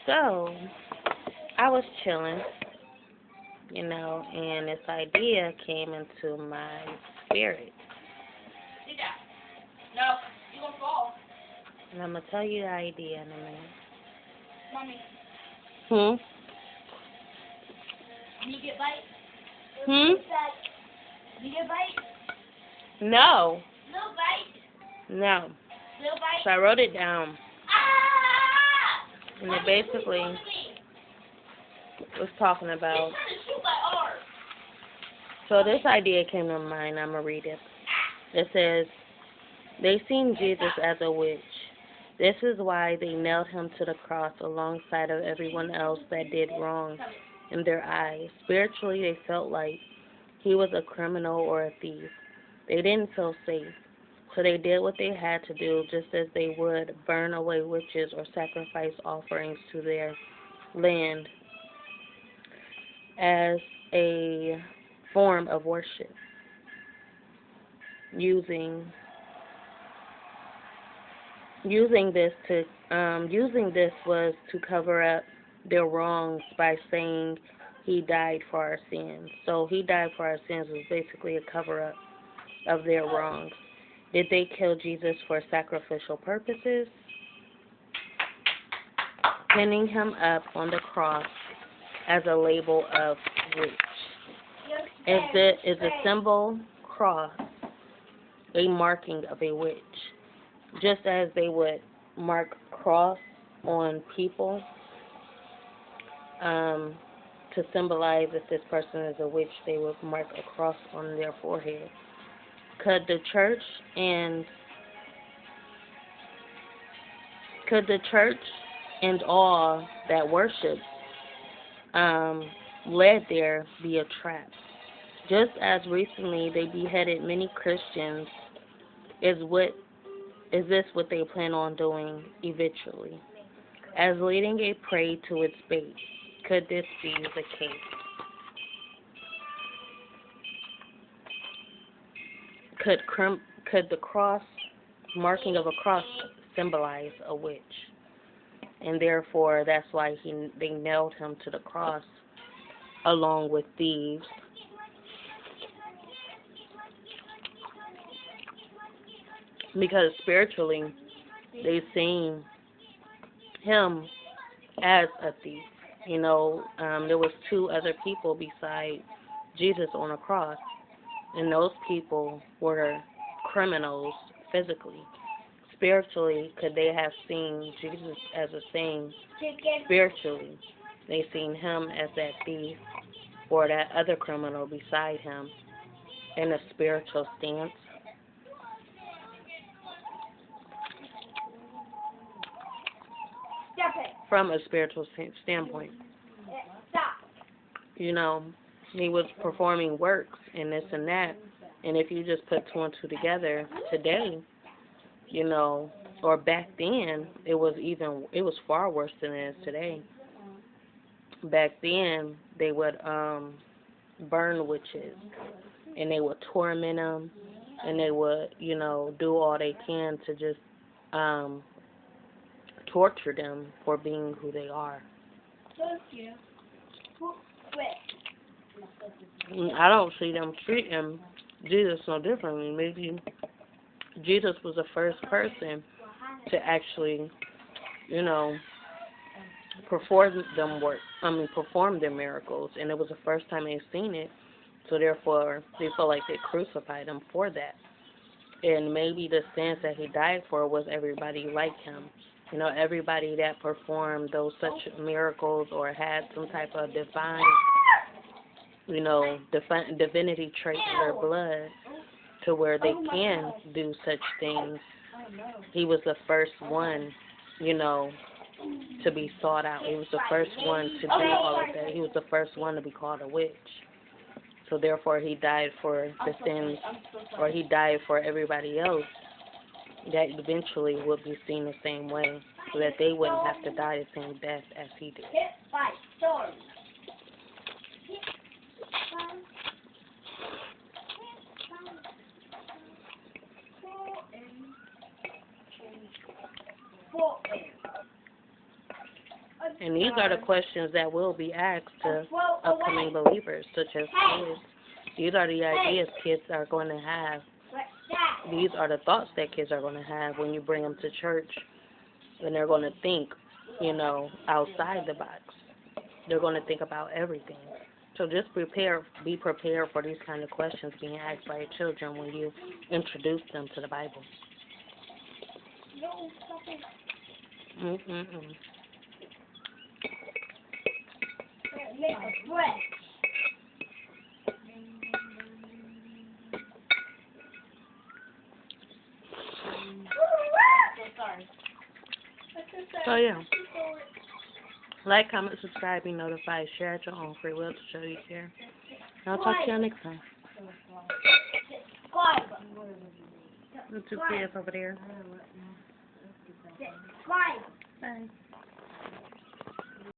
So, I was chilling, and this idea came into my spirit. Sit down. No, you're going to fall. And I'm going to tell you the idea in a minute. Mommy, Hmm? do you get bite? Hmm? Do you get bite? No. No bite. No. No bite. So I wrote it down. Ah! And it basically was talking about. He's trying to shoot my arm. So this idea came to mind. I'm going to read it. It says, they seen Jesus as a witch. This is why they nailed him to the cross alongside of everyone else that did wrong in their eyes. Spiritually, they felt like he was a criminal or a thief. They didn't feel safe. So they did what they had to do, just as they would burn away witches or sacrifice offerings to their land as a form of worship, using this was to cover up their wrongs by saying he died for our sins. So he died for our sins was basically a cover up of their wrongs. Did they kill Jesus for sacrificial purposes? Pinning him up on the cross as a label of witch. Is a symbol cross a marking of a witch? Just as they would mark cross on people to symbolize that this person is a witch, they would mark a cross on their forehead. Could the church and all that worship led there be a trap? Just as recently they beheaded many Christians, is this what they plan on doing eventually? As leading a prey to its bait, could this be the case? Could the cross, marking of a cross, symbolize a witch? And therefore, that's why they nailed him to the cross along with thieves. Because spiritually, they seen him as a thief. There was two other people besides Jesus on the cross, and those people were criminals physically. Spiritually, could they have seen Jesus as a saint? Spiritually, they seen him as that thief or that other criminal beside him in a spiritual stance. From a spiritual standpoint. He was performing works and this and that. And if you just put two and two together today, or back then, it was far worse than it is today. Back then, they would burn witches, and they would torment them, and they would, do all they can to just torture them for being who they are. I don't see them treating Jesus no differently. Maybe Jesus was the first person to actually, perform their miracles, and it was the first time they'd seen it. So therefore, they felt like they crucified him for that. And maybe the sins that he died for was everybody like him. Everybody that performed those such miracles or had some type of divine, divinity trait in their blood to where they can do such things. He was the first one, to be sought out. He was the first one to do all of that. He was the first one to be called a witch. So therefore, he died for the sins, or he died for everybody else that eventually would be seen the same way, so that they wouldn't have to die the same death as he did. And these are the questions that will be asked to upcoming believers, such as kids. These are the ideas kids are going to have. These are the thoughts that kids are going to have when you bring them to church. And they're going to think, you know, outside the box. They're going to think about everything. So just be prepared for these kind of questions being asked by your children when you introduce them to the Bible. So yeah, like, comment, subscribe, be notified, share at your own free will to show you care. And I'll talk to y'all next time. The two kids over there. Bye.